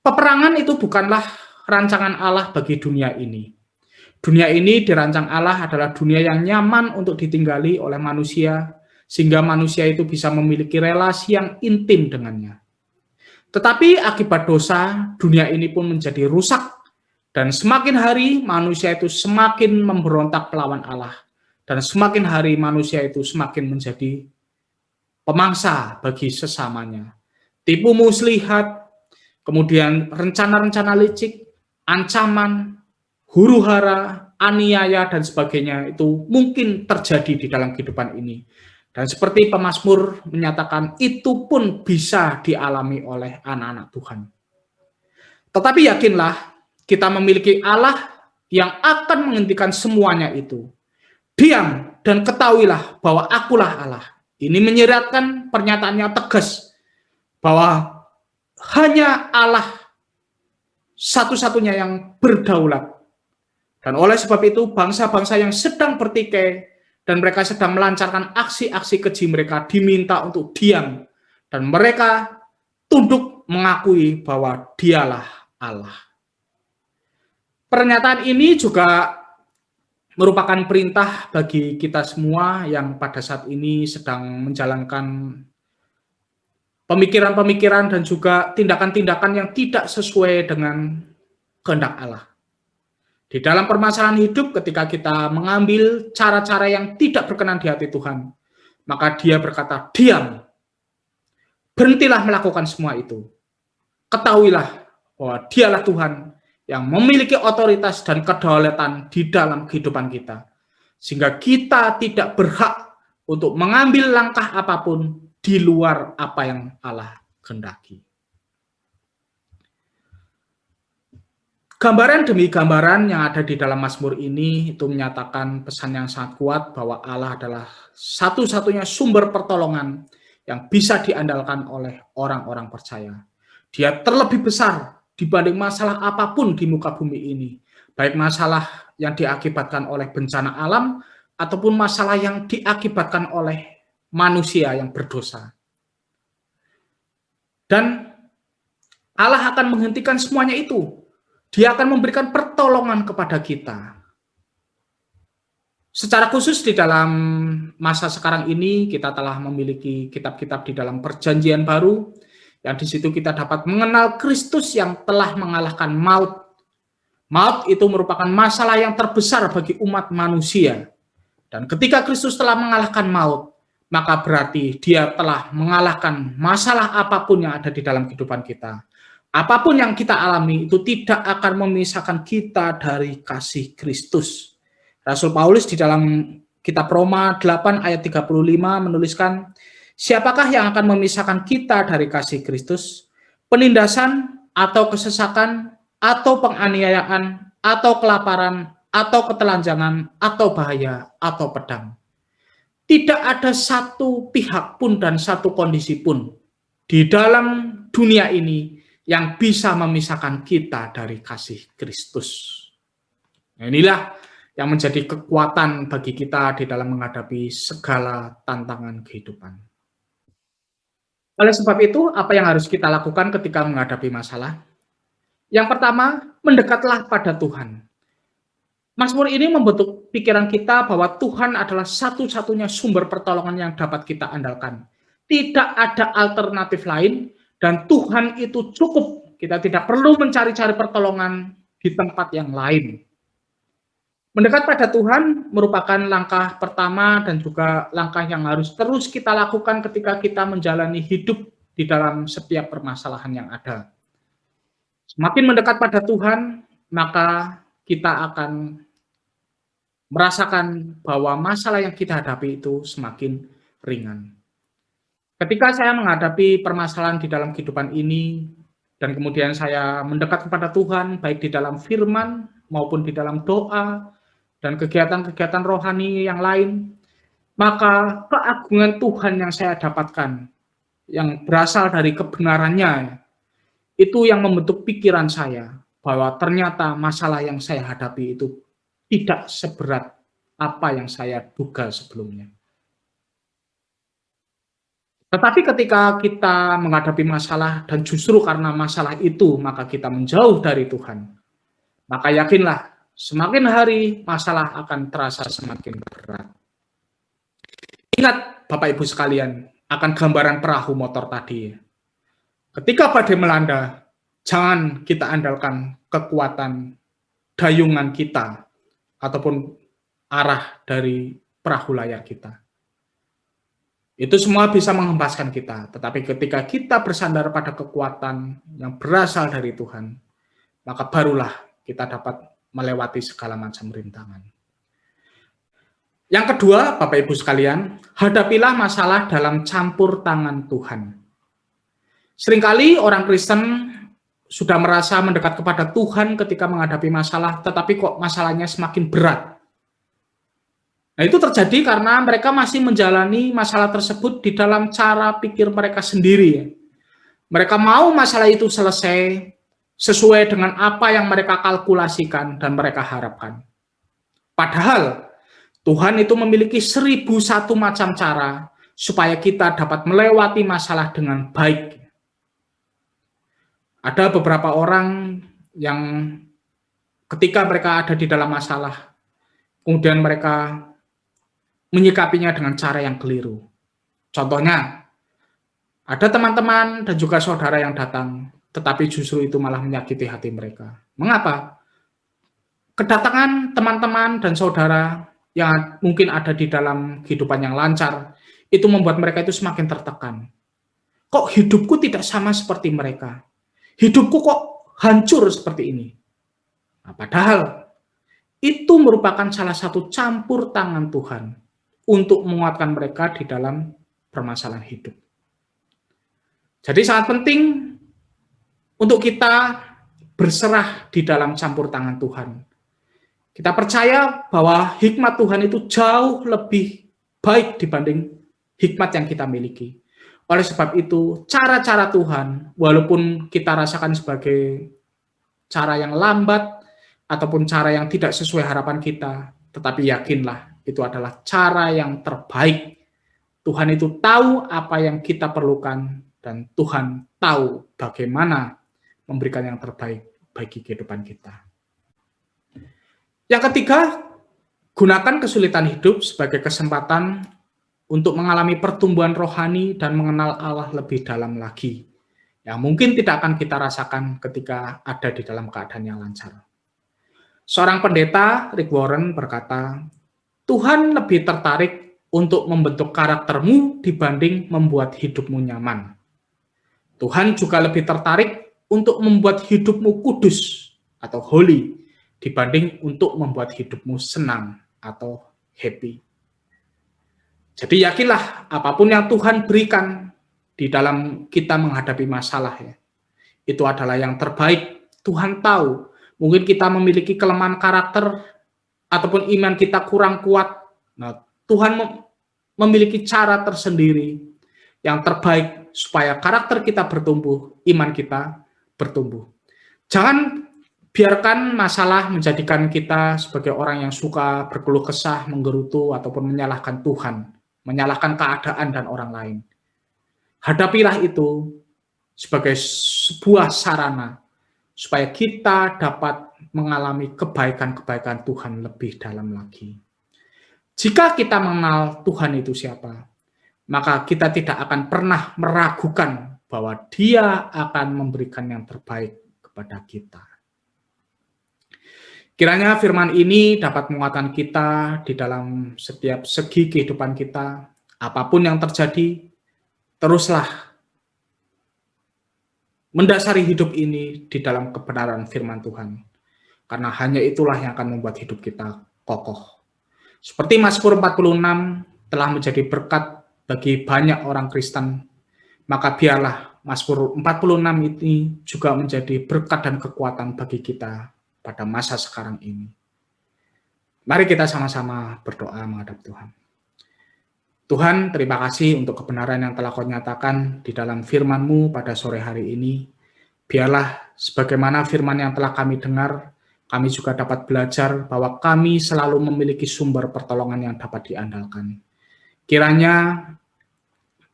Peperangan itu bukanlah rancangan Allah bagi dunia ini. Dunia ini dirancang Allah adalah dunia yang nyaman untuk ditinggali oleh manusia, sehingga manusia itu bisa memiliki relasi yang intim dengannya. Tetapi akibat dosa, dunia ini pun menjadi rusak, dan semakin hari manusia itu semakin memberontak melawan Allah, dan semakin hari manusia itu semakin menjadi pemangsa bagi sesamanya. Tipu muslihat, kemudian rencana-rencana licik, ancaman, huru-hara, aniaya, dan sebagainya itu mungkin terjadi di dalam kehidupan ini. Dan seperti pemazmur menyatakan, itu pun bisa dialami oleh anak-anak Tuhan. Tetapi yakinlah, kita memiliki Allah yang akan menghentikan semuanya itu. Diam dan ketahuilah bahwa akulah Allah. Ini menyiratkan pernyataan yang tegas, bahwa hanya Allah satu-satunya yang berdaulat. Dan oleh sebab itu, bangsa-bangsa yang sedang bertikai, dan mereka sedang melancarkan aksi-aksi keji mereka diminta untuk diam. Dan mereka tunduk mengakui bahwa dialah Allah. Pernyataan ini juga merupakan perintah bagi kita semua yang pada saat ini sedang menjalankan pemikiran-pemikiran dan juga tindakan-tindakan yang tidak sesuai dengan kehendak Allah. Di dalam permasalahan hidup, ketika kita mengambil cara-cara yang tidak berkenan di hati Tuhan, maka Dia berkata, diam, berhentilah melakukan semua itu. Ketahuilah bahwa Dialah Tuhan yang memiliki otoritas dan kedaulatan di dalam kehidupan kita. Sehingga kita tidak berhak untuk mengambil langkah apapun di luar apa yang Allah kehendaki. Gambaran demi gambaran yang ada di dalam Mazmur ini itu menyatakan pesan yang sangat kuat bahwa Allah adalah satu-satunya sumber pertolongan yang bisa diandalkan oleh orang-orang percaya. Dia terlebih besar dibanding masalah apapun di muka bumi ini, baik masalah yang diakibatkan oleh bencana alam ataupun masalah yang diakibatkan oleh manusia yang berdosa. Dan Allah akan menghentikan semuanya itu. Dia akan memberikan pertolongan kepada kita. Secara khusus di dalam masa sekarang ini kita telah memiliki kitab-kitab di dalam Perjanjian Baru yang di situ kita dapat mengenal Kristus yang telah mengalahkan maut. Maut itu merupakan masalah yang terbesar bagi umat manusia. Dan ketika Kristus telah mengalahkan maut, maka berarti Dia telah mengalahkan masalah apapun yang ada di dalam kehidupan kita. Apapun yang kita alami itu tidak akan memisahkan kita dari kasih Kristus. Rasul Paulus di dalam kitab Roma 8 ayat 35 menuliskan, siapakah yang akan memisahkan kita dari kasih Kristus? Penindasan atau kesesakan atau penganiayaan atau kelaparan atau ketelanjangan atau bahaya atau pedang. Tidak ada satu pihak pun dan satu kondisi pun di dalam dunia ini yang bisa memisahkan kita dari kasih Kristus. Nah, inilah yang menjadi kekuatan bagi kita di dalam menghadapi segala tantangan kehidupan. Oleh sebab itu, apa yang harus kita lakukan ketika menghadapi masalah? Yang pertama, mendekatlah pada Tuhan. Mazmur ini membentuk pikiran kita bahwa Tuhan adalah satu-satunya sumber pertolongan yang dapat kita andalkan. Tidak ada alternatif lain, dan Tuhan itu cukup kita tidak perlu mencari-cari pertolongan di tempat yang lain. Mendekat pada Tuhan merupakan langkah pertama dan juga langkah yang harus terus kita lakukan ketika kita menjalani hidup di dalam setiap permasalahan yang ada. Semakin mendekat pada Tuhan, maka kita akan merasakan bahwa masalah yang kita hadapi itu semakin ringan. Ketika saya menghadapi permasalahan di dalam kehidupan ini, dan kemudian saya mendekat kepada Tuhan, baik di dalam firman maupun di dalam doa, dan kegiatan-kegiatan rohani yang lain, maka keagungan Tuhan yang saya dapatkan, yang berasal dari kebenarannya, itu yang membentuk pikiran saya, bahwa ternyata masalah yang saya hadapi itu tidak seberat apa yang saya duga sebelumnya. Tetapi ketika kita menghadapi masalah dan justru karena masalah itu maka kita menjauh dari Tuhan, maka yakinlah semakin hari masalah akan terasa semakin berat. Ingat Bapak Ibu sekalian akan gambaran perahu motor tadi. Ketika badai melanda, jangan kita andalkan kekuatan dayungan kita ataupun arah dari perahu layar kita. Itu semua bisa menghempaskan kita, tetapi ketika kita bersandar pada kekuatan yang berasal dari Tuhan, maka barulah kita dapat melewati segala macam rintangan. Yang kedua, Bapak Ibu sekalian, hadapilah masalah dalam campur tangan Tuhan. Seringkali orang Kristen sudah merasa mendekat kepada Tuhan ketika menghadapi masalah, tetapi kok masalahnya semakin berat. Nah, itu terjadi karena mereka masih menjalani masalah tersebut di dalam cara pikir mereka sendiri. Mereka mau masalah itu selesai sesuai dengan apa yang mereka kalkulasikan dan mereka harapkan. Padahal Tuhan itu memiliki 1001 macam cara supaya kita dapat melewati masalah dengan baik. Ada beberapa orang yang ketika mereka ada di dalam masalah, kemudian mereka menyikapinya dengan cara yang keliru. Contohnya, ada teman-teman dan juga saudara yang datang, tetapi justru itu malah menyakiti hati mereka. Mengapa? Kedatangan teman-teman dan saudara yang mungkin ada di dalam kehidupan yang lancar, itu membuat mereka itu semakin tertekan. Kok hidupku tidak sama seperti mereka? Hidupku kok hancur seperti ini? Nah, padahal itu merupakan salah satu campur tangan Tuhan untuk menguatkan mereka di dalam permasalahan hidup. Jadi sangat penting untuk kita berserah di dalam campur tangan Tuhan. Kita percaya bahwa hikmat Tuhan itu jauh lebih baik dibanding hikmat yang kita miliki. Oleh sebab itu, cara-cara Tuhan, walaupun kita rasakan sebagai cara yang lambat ataupun cara yang tidak sesuai harapan kita, tetapi yakinlah itu adalah cara yang terbaik. Tuhan itu tahu apa yang kita perlukan dan Tuhan tahu bagaimana memberikan yang terbaik bagi kehidupan kita. Yang ketiga, gunakan kesulitan hidup sebagai kesempatan untuk mengalami pertumbuhan rohani dan mengenal Allah lebih dalam lagi, yang mungkin tidak akan kita rasakan ketika ada di dalam keadaan yang lancar. Seorang pendeta, Rick Warren, berkata, Tuhan lebih tertarik untuk membentuk karaktermu dibanding membuat hidupmu nyaman. Tuhan juga lebih tertarik untuk membuat hidupmu kudus atau holy dibanding untuk membuat hidupmu senang atau happy. Jadi yakinlah apapun yang Tuhan berikan di dalam kita menghadapi masalah, ya, itu adalah yang terbaik. Tuhan tahu, mungkin kita memiliki kelemahan karakter ataupun iman kita kurang kuat. Nah, Tuhan memiliki cara tersendiri yang terbaik supaya karakter kita bertumbuh, iman kita bertumbuh. Jangan biarkan masalah menjadikan kita sebagai orang yang suka berkeluh kesah, menggerutu, ataupun menyalahkan Tuhan, menyalahkan keadaan dan orang lain. Hadapilah itu sebagai sebuah sarana supaya kita dapat mengalami kebaikan-kebaikan Tuhan lebih dalam lagi. Jika kita mengenal Tuhan itu siapa, maka kita tidak akan pernah meragukan bahwa Dia akan memberikan yang terbaik kepada kita. Kiranya firman ini dapat menguatkan kita di dalam setiap segi kehidupan kita. Apapun yang terjadi, teruslah mendasari hidup ini di dalam kebenaran firman Tuhan. Karena hanya itulah yang akan membuat hidup kita kokoh. Seperti Mazmur 46 telah menjadi berkat bagi banyak orang Kristen, maka biarlah Mazmur 46 ini juga menjadi berkat dan kekuatan bagi kita pada masa sekarang ini. Mari kita sama-sama berdoa menghadap Tuhan. Tuhan, terima kasih untuk kebenaran yang telah Kau nyatakan di dalam firman-Mu pada sore hari ini. Biarlah sebagaimana firman yang telah kami dengar, kami juga dapat belajar bahwa kami selalu memiliki sumber pertolongan yang dapat diandalkan. Kiranya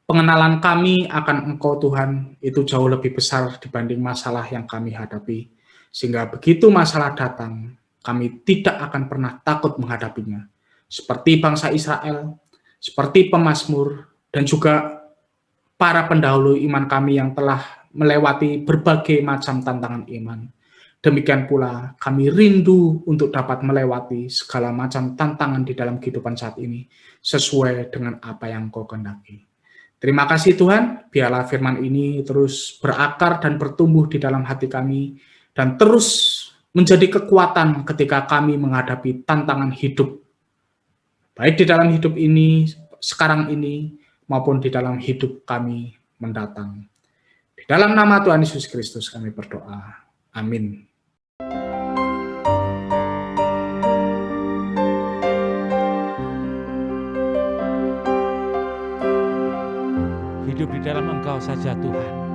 pengenalan kami akan Engkau Tuhan itu jauh lebih besar dibanding masalah yang kami hadapi. Sehingga begitu masalah datang, kami tidak akan pernah takut menghadapinya. Seperti bangsa Israel, seperti pemazmur, dan juga para pendahulu iman kami yang telah melewati berbagai macam tantangan iman. Demikian pula kami rindu untuk dapat melewati segala macam tantangan di dalam kehidupan saat ini, sesuai dengan apa yang Kau kehendaki. Terima kasih Tuhan, biarlah firman ini terus berakar dan bertumbuh di dalam hati kami, dan terus menjadi kekuatan ketika kami menghadapi tantangan hidup, baik di dalam hidup ini, sekarang ini, maupun di dalam hidup kami mendatang. Di dalam nama Tuhan Yesus Kristus kami berdoa. Amin. Hidup di dalam Engkau saja Tuhan.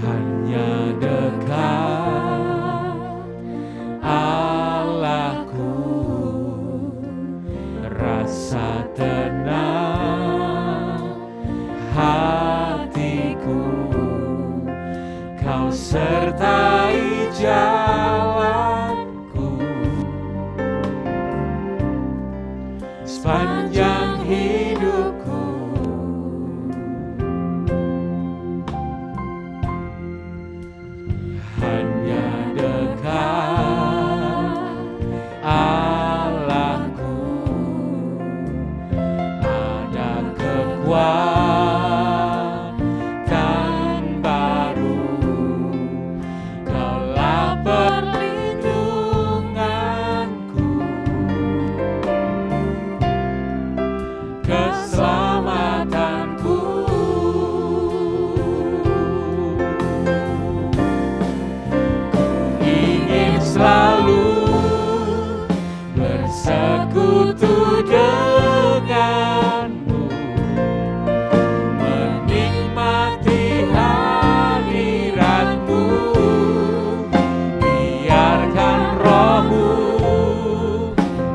Hanya dekat Allahku, rasa tenang hatiku, Kau sertai jalanku sepanjang hidupku. Hanya dekat Allahku, ada kekuatan baru, Kaulah perlindunganku, keselamatanku. Ingin selalu bersekutu denganmu, menikmati hadiratmu, biarkan rohmu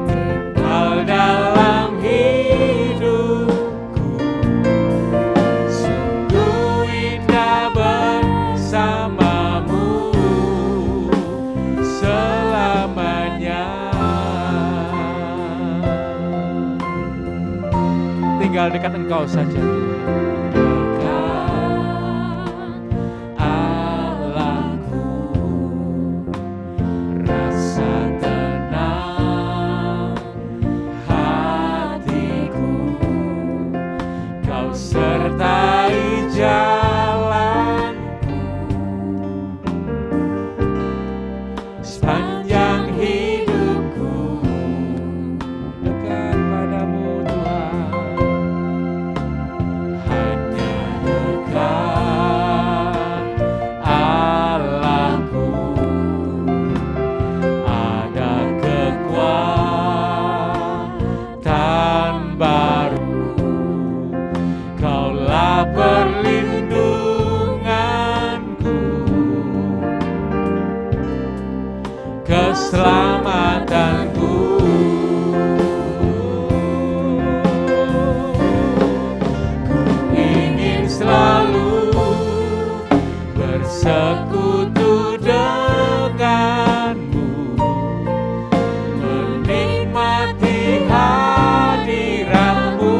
tinggal dalam hidupku. Sungguh indah bersamamu selamanya. Tinggal dekat Engkau saja. Dekat Allahku, rasa tenang hatiku, Kau sertai jalanku sepanjang hidupku. Dekat padamu Tuhan, hanya dekat Allahku, ada kekuatan baru, Kaulah perlindunganku, keselamatanku. Ku ingin selalu bersekutu denganmu, menikmati hadiratmu,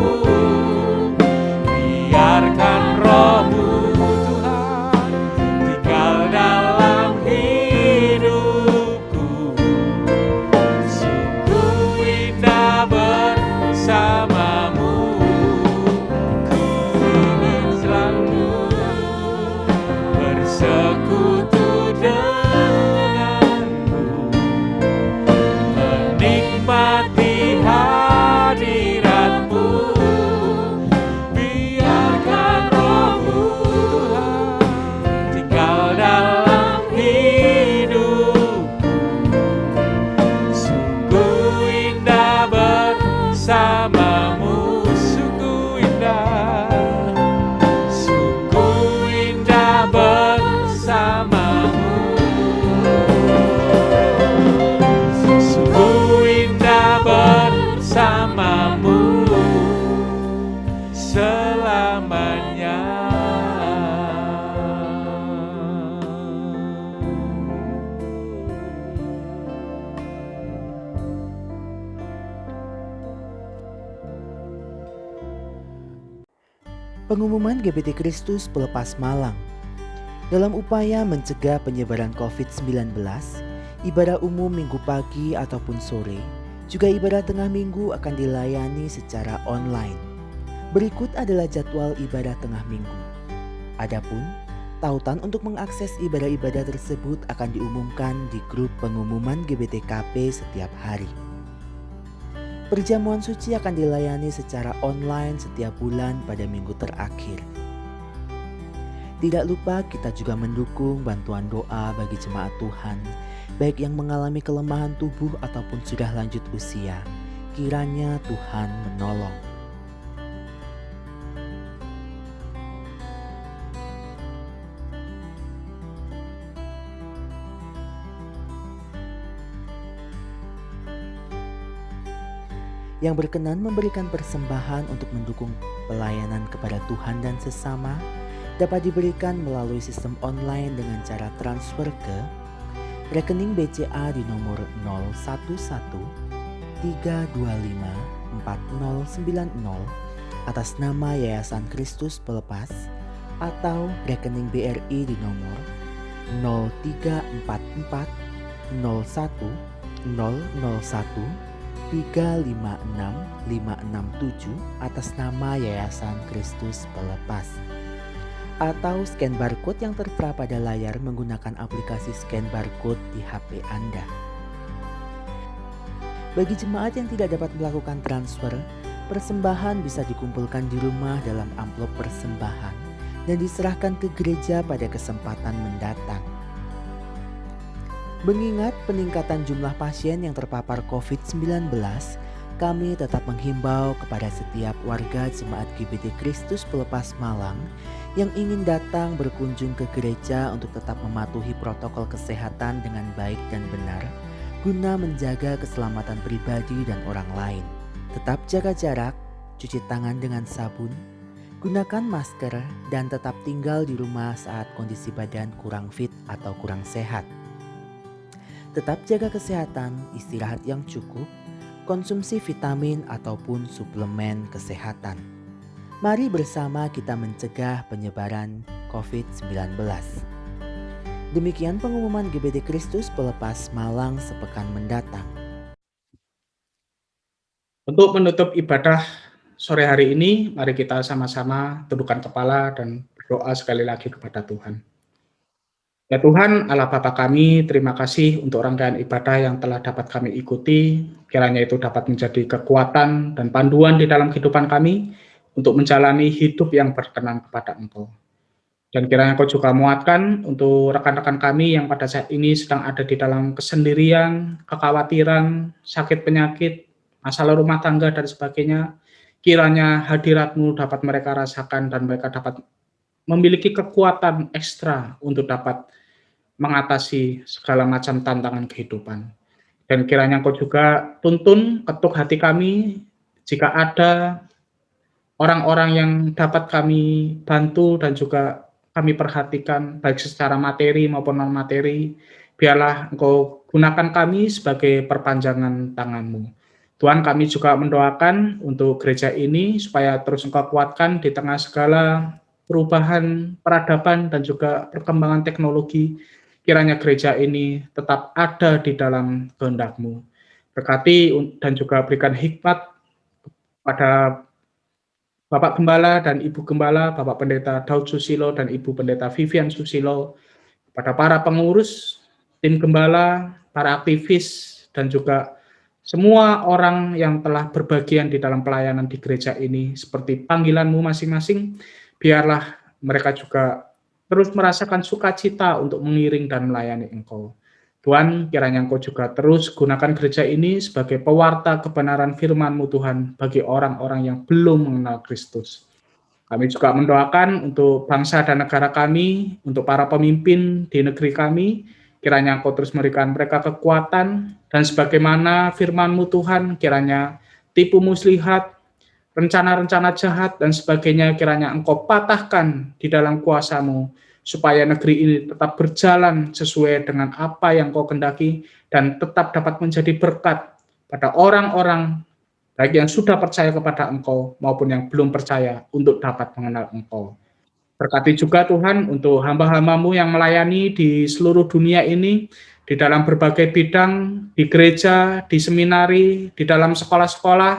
Pengumuman GBT Kristus Pelepas Malang. Dalam upaya mencegah penyebaran COVID-19, ibadah umum minggu pagi ataupun sore, juga ibadah tengah minggu akan dilayani secara online. Berikut adalah jadwal ibadah tengah minggu. Adapun tautan untuk mengakses ibadah-ibadah tersebut akan diumumkan di grup pengumuman GBTKP setiap hari. Perjamuan suci akan dilayani secara online setiap bulan pada minggu terakhir. Tidak lupa kita juga mendukung bantuan doa bagi jemaat Tuhan, baik yang mengalami kelemahan tubuh ataupun sudah lanjut usia. Kiranya Tuhan menolong. Yang berkenan memberikan persembahan untuk mendukung pelayanan kepada Tuhan dan sesama dapat diberikan melalui sistem online dengan cara transfer ke rekening BCA di nomor 0113254090 atas nama Yayasan Kristus Pelepas atau rekening BRI di nomor 03440100156567 atas nama Yayasan Kristus Pelepas, atau scan barcode yang tertera pada layar menggunakan aplikasi scan barcode di HP Anda. Bagi jemaat yang tidak dapat melakukan transfer, persembahan bisa dikumpulkan di rumah dalam amplop persembahan dan diserahkan ke gereja pada kesempatan mendatang. Mengingat peningkatan jumlah pasien yang terpapar COVID-19, kami tetap menghimbau kepada setiap warga jemaat GBT Kristus Pelepas Malang yang ingin datang berkunjung ke gereja untuk tetap mematuhi protokol kesehatan dengan baik dan benar, guna menjaga keselamatan pribadi dan orang lain. Tetap jaga jarak, cuci tangan dengan sabun, gunakan masker, dan tetap tinggal di rumah saat kondisi badan kurang fit atau kurang sehat. Tetap jaga kesehatan, istirahat yang cukup, konsumsi vitamin ataupun suplemen kesehatan. Mari bersama kita mencegah penyebaran COVID-19. Demikian pengumuman GBT Kristus Pelepas Malang sepekan mendatang. Untuk menutup ibadah sore hari ini, mari kita sama-sama tundukkan kepala dan berdoa sekali lagi kepada Tuhan. Ya Tuhan, Allah Bapa kami, terima kasih untuk rangkaian ibadah yang telah dapat kami ikuti. Kiranya itu dapat menjadi kekuatan dan panduan di dalam kehidupan kami untuk menjalani hidup yang berkenan kepada Engkau. Dan kiranya Engkau juga muatkan untuk rekan-rekan kami yang pada saat ini sedang ada di dalam kesendirian, kekhawatiran, sakit penyakit, masalah rumah tangga, dan sebagainya. Kiranya hadirat-Mu dapat mereka rasakan dan mereka dapat memiliki kekuatan ekstra untuk dapat mengatasi segala macam tantangan kehidupan. Dan kiranya Engkau juga tuntun, ketuk hati kami, jika ada orang-orang yang dapat kami bantu dan juga kami perhatikan, baik secara materi maupun non-materi, biarlah Engkau gunakan kami sebagai perpanjangan tangan-Mu. Tuhan, kami juga mendoakan untuk gereja ini, supaya terus Engkau kuatkan di tengah segala perubahan peradaban dan juga perkembangan teknologi. Kiranya gereja ini tetap ada di dalam kehendak-Mu. Berkati dan juga berikan hikmat pada Bapak Gembala dan Ibu Gembala, Bapak Pendeta Daud Susilo dan Ibu Pendeta Vivian Susilo, pada para pengurus, tim Gembala, para aktivis, dan juga semua orang yang telah berbagian di dalam pelayanan di gereja ini, seperti panggilan-Mu masing-masing, biarlah mereka juga terus merasakan sukacita untuk mengiring dan melayani Engkau. Tuhan, kiranya Engkau juga terus gunakan gereja ini sebagai pewarta kebenaran firman-Mu Tuhan bagi orang-orang yang belum mengenal Kristus. Kami juga mendoakan untuk bangsa dan negara kami, untuk para pemimpin di negeri kami, kiranya Engkau terus memberikan mereka kekuatan, dan sebagaimana firman-Mu Tuhan, kiranya tipu muslihat, rencana-rencana jahat, dan sebagainya, kiranya Engkau patahkan di dalam kuasa-Mu, supaya negeri ini tetap berjalan sesuai dengan apa yang Kau kehendaki, dan tetap dapat menjadi berkat pada orang-orang baik yang sudah percaya kepada Engkau maupun yang belum percaya untuk dapat mengenal Engkau. Berkati juga Tuhan untuk hamba-hamba-Mu yang melayani di seluruh dunia ini, di dalam berbagai bidang, di gereja, di seminari, di dalam sekolah-sekolah,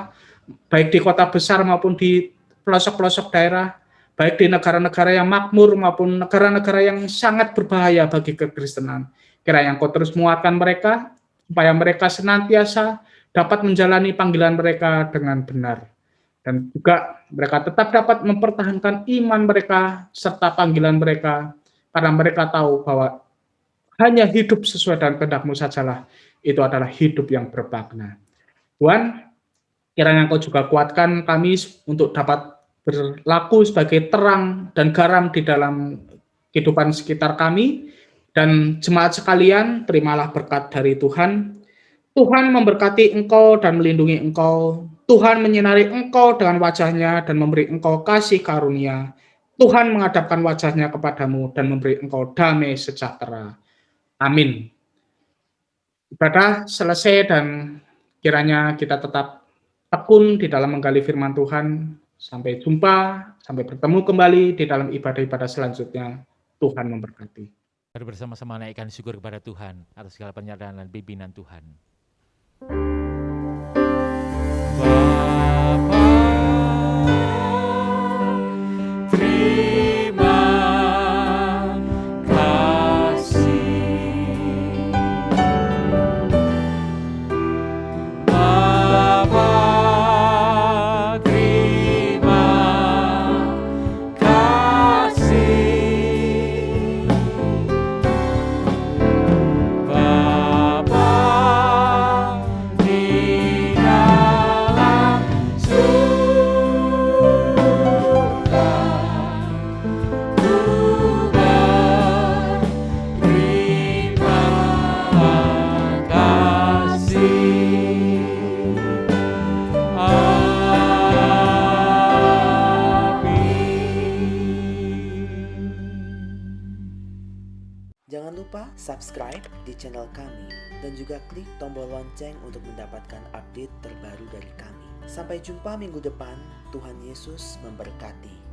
baik di kota besar maupun di pelosok-pelosok daerah, baik di negara-negara yang makmur maupun negara-negara yang sangat berbahaya bagi kekristenan. Kiranya Engkau terus menguatkan mereka, supaya mereka senantiasa dapat menjalani panggilan mereka dengan benar. Dan juga mereka tetap dapat mempertahankan iman mereka serta panggilan mereka, karena mereka tahu bahwa hanya hidup sesuai dengan kehendak-Mu sajalah, itu adalah hidup yang bermakna. Tuhan, kiranya Engkau juga kuatkan kami untuk dapat berlaku sebagai terang dan garam di dalam kehidupan sekitar kami, dan jemaat sekalian, terimalah berkat dari Tuhan. Tuhan memberkati engkau dan melindungi engkau. Tuhan menyinari engkau dengan wajah-Nya dan memberi engkau kasih karunia. Tuhan menghadapkan wajah-Nya kepadamu dan memberi engkau damai sejahtera. Amin. Ibadah selesai dan kiranya kita tetap tekun di dalam menggali firman Tuhan. Sampai jumpa, sampai bertemu kembali di dalam ibadah-ibadah selanjutnya. Tuhan memberkati. Mari bersama-sama naikkan syukur kepada Tuhan atas segala penyertaan dan bimbingan Tuhan. Bapa, terima kasih. Bapa, terima kasih. Bapa di dalam surga, ku berterima kasih. Jangan lupa subscribe di channel kami dan juga klik tombol lonceng untuk mendapatkan update terbaru dari kami. Sampai jumpa minggu depan, Tuhan Yesus memberkati.